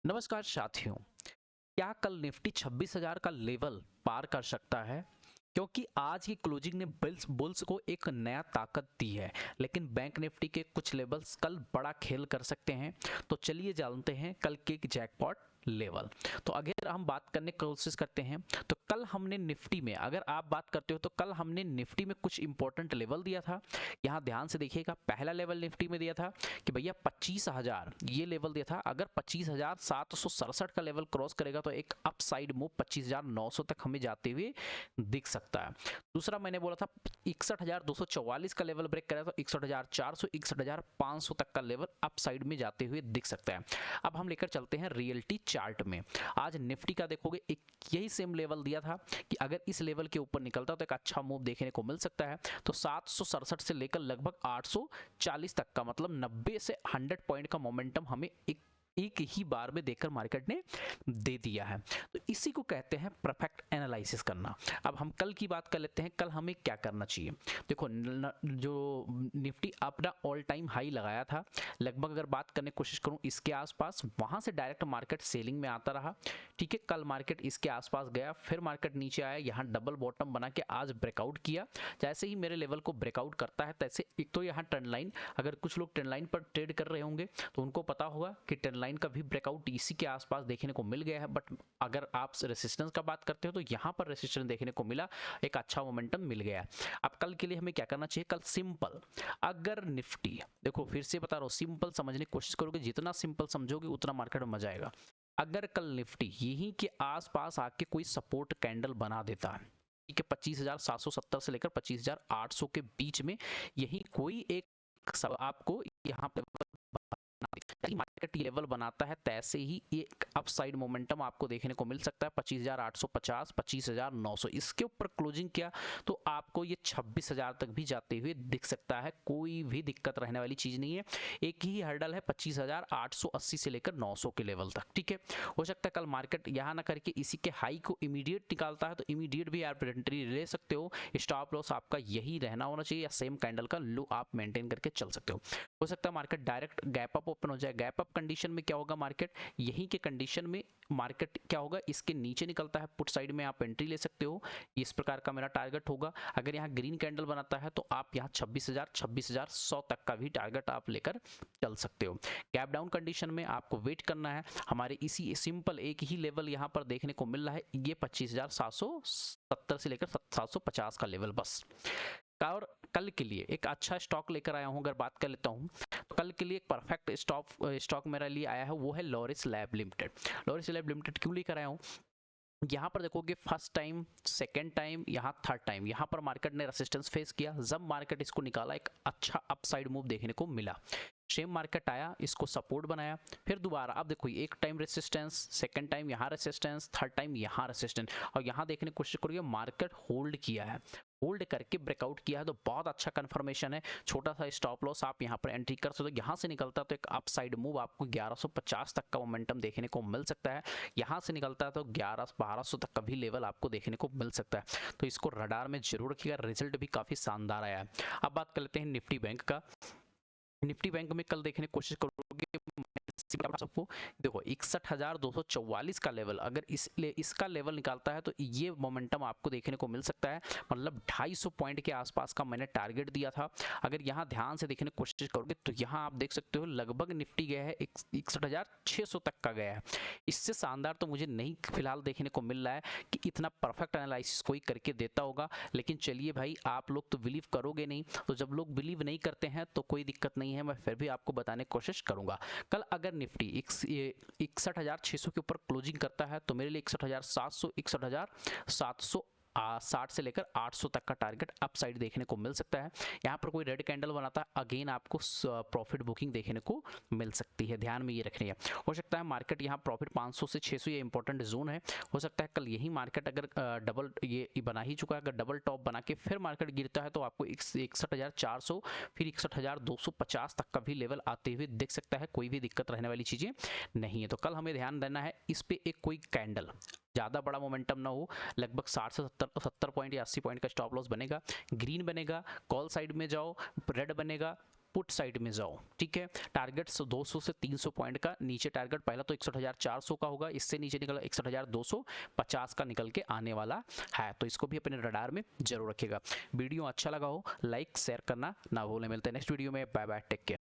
नमस्कार साथियों। क्या कल निफ्टी 26,000 का लेवल पार कर सकता है? क्योंकि आज की क्लोजिंग ने बुल्स बुल्स को एक नया ताकत दी है, लेकिन बैंक निफ्टी के कुछ लेवल्स कल बड़ा खेल कर सकते हैं। तो चलिए जानते हैं कल के जैकपॉट लेवल। तो अगर हम बात करने की कोशिश करते हैं तो कल हमने निफ्टी में, अगर आप बात करते हो तो कल हमने निफ्टी में कुछ इंपॉर्टेंट लेवल दिया था। यहाँ ध्यान से देखिएगा, पहला लेवल निफ्टी में दिया था कि भैया 25,000 ये लेवल दिया था। अगर 25,767 का लेवल क्रॉस करेगा तो एक अपसाइड मूव 25,900 तक हमें जाते हुए दिख सकता है। दूसरा मैंने बोला था 61,244 का लेवल ब्रेक करेगा तो 61,400 61,500 तक का लेवल अपसाइड में जाते हुए दिख सकता है। अब हम लेकर चलते हैं रियलिटी चार्ट में। आज निफ्टी का देखोगे एक यही सेम लेवल दिया था कि अगर इस लेवल के ऊपर निकलता तो एक अच्छा मूव देखने को मिल सकता है। तो 767 से लेकर लगभग 840 तक का, मतलब 90 से 100 पॉइंट का मोमेंटम हमें एक ही बार में देखकर मार्केट ने दे दिया है। तो इसी को कहते हैं परफेक्ट एनालिसिस करना। अब हम कल की बात कर लेते हैं, कल हमें क्या करना चाहिए। देखो जो निफ्टी अपना ऑल टाइम हाई लगाया था, लगभग अगर बात करने की कोशिश करूं इसके आसपास, वहां से डायरेक्ट मार्केट सेलिंग में आता रहा। ठीक है, कल मार्केट इसके आसपास गया, फिर मार्केट नीचे आया, यहाँ डबल बॉटम बना के आज ब्रेकआउट किया। जैसे ही मेरे लेवल को ब्रेकआउट करता है तैसे एक तो यहाँ ट्रेंड लाइन, अगर कुछ लोग ट्रेंड लाइन पर ट्रेड कर रहे होंगे तो उनको पता होगा कि ट्रेंड लाइन का भी ब्रेकआउट इसी के आसपास देखने को मिल गया है। बट अगर आप रेसिस्टेंस का बात करते हो तो यहाँ पर रेसिस्टेंस देखने को मिला, एक अच्छा मोमेंटम मिल गया। अब कल के लिए हमें क्या करना चाहिए? कल सिंपल, अगर निफ्टी, देखो फिर से बता रहा हूँ, सिंपल समझने की कोशिश करोगे, जितना सिंपल समझोगे उतना मार्केट में मजा आएगा। अगर कल निफ्टी यहीं के आसपास आके कोई सपोर्ट कैंडल बना देता है, ठीक है, 25,770 से लेकर 25,800 के बीच में यही कोई एक सब आपको यहाँ पे मार्केट लेवल बनाता है, तैसे ही एक अपसाइड मोमेंटम आपको देखने को मिल सकता है। 25,850 25,900 इसके ऊपर क्लोजिंग किया तो आपको ये 26,000 तक भी जाते हुए दिख सकता है। कोई भी दिक्कत रहने वाली चीज नहीं है। एक ही हर्डल है 25,880 से लेकर 900 के लेवल तक। ठीक है, हो सकता है कल मार्केट यहाँ ना करके इसी के हाई को इमीडिएट निकालता है तो इमीडिएट भी आप एंट्री ले सकते हो। स्टॉप लॉस आपका यही रहना होना चाहिए, या सेम कैंडल का लो आप मेंटेन करके चल सकते हो सकता है market direct gap up open हो जाए। गैप अप कंडीशन में क्या होगा, मार्केट यहीं के कंडीशन में मार्केट क्या होगा, इसके नीचे निकलता है, पुट साइड में आप एंट्री ले सकते हो। इस प्रकार का मेरा टारगेट होगा। अगर यहाँ ग्रीन कैंडल बनाता है तो आप यहाँ 26,100 तक का भी टारगेट आप लेकर चल सकते हो। गैप डाउन कंडीशन में आपको वेट करना है। हमारे इसी सिंपल एक ही लेवल यहाँ पर देखने को मिल रहा है, ये 25,770 से लेकर 750 का लेवल बस। और कल के लिए एक अच्छा स्टॉक लेकर आया हूं, अगर बात कर लेता हूं तो कल के लिए एक परफेक्ट स्टॉक मेरे लिए आया है, वो है Laurus lab limited. Laurus lab limited क्यों लेकर आया हूं, यहाँ पर देखोगे फर्स्ट टाइम, सेकेंड टाइम, यहाँ थर्ड टाइम, यहाँ पर मार्केट ने रेसिस्टेंस फेस किया। जब मार्केट इसको निकाला एक अच्छा अपसाइड मूव देखने को मिला। सेम मार्केट आया, इसको सपोर्ट बनाया, फिर दोबारा अब देखो एक टाइम रेसिस्टेंस, सेकंड टाइम यहाँ रेसिस्टेंस, थर्ड टाइम यहाँ रेसिस्टेंस, और यहाँ देखने की कोशिश करिए मार्केट होल्ड किया है। होल्ड करके ब्रेकआउट किया है तो बहुत अच्छा कंफर्मेशन है। छोटा सा स्टॉप लॉस आप यहाँ पर एंट्री कर सकते हो। यहाँ से निकलता है तो एक अपसाइड मूव आपको 1150 तक का मोमेंटम देखने को मिल सकता है। यहाँ से निकलता है तो 1100-1200 तक का भी लेवल आपको देखने को मिल सकता है। तो इसको रडार में जरूर रखिएगा, रिजल्ट भी काफी शानदार आया है। अब बात कर लेते हैं निफ्टी बैंक का। निफ्टी बैंक में कल देखने की कोशिश करोगे सबको, देखो 61,244 का लेवल, अगर इसका लेवल निकालता है तो ये मोमेंटम आपको देखने को मिल सकता है। मतलब 250 पॉइंट के आसपास का मैंने टारगेट दिया था। अगर यहाँ ध्यान से देखने की कोशिश करोगे तो यहाँ आप देख सकते हो लगभग निफ्टी गया है 61,600 तक का गया है। इससे शानदार तो मुझे नहीं फिलहाल देखने को मिल रहा है कि इतना परफेक्ट एनालिसिस कोई करके देता होगा। लेकिन चलिए भाई, आप लोग तो बिलीव करोगे नहीं, तो जब लोग बिलीव नहीं करते हैं तो कोई दिक्कत नहीं है, मैं फिर भी आपको बताने की कोशिश करूंगा। कल अगर निफ्टी 61,600 के ऊपर क्लोजिंग करता है तो मेरे लिए 61,700 61,760 से लेकर 800 तक का टारगेट अपसाइड देखने को मिल सकता है। यहाँ पर कोई रेड कैंडल बनाता है, अगेन आपको प्रॉफिट बुकिंग देखने को मिल सकती है, ध्यान में ये रखनी है। हो सकता है मार्केट यहाँ प्रॉफिट 500 से 600, ये इंपॉर्टेंट जोन है। हो सकता है कल यही मार्केट अगर डबल ये बना ही चुका है, अगर डबल टॉप बना के फिर मार्केट गिरता है तो आपको 61,400 फिर 61,250 तक का भी लेवल आते हुए दिख सकता है। कोई भी दिक्कत रहने वाली चीजें नहीं है। तो कल हमें ध्यान देना है इस पे, एक कोई कैंडल ज़्यादा बड़ा मोमेंटम ना हो, लगभग 60 से 70 पॉइंट या 80 पॉइंट का स्टॉप लॉस बनेगा, ग्रीन बनेगा, कॉल साइड में जाओ, रेड बनेगा, पुट साइड में जाओ, ठीक है। टारगेट 200 से 300 पॉइंट का नीचे टारगेट पहला तो 61,400 का होगा, इससे नीचे निकला 61,250 का निकल के आने वाला है, तो इसको भी अपने रडार में जरूर रखिएगा। वीडियो अच्छा लगा हो लाइक शेयर करना ना भूलें। मिलते हैं नेक्स्ट वीडियो में, बाय बाय, टेक केयर।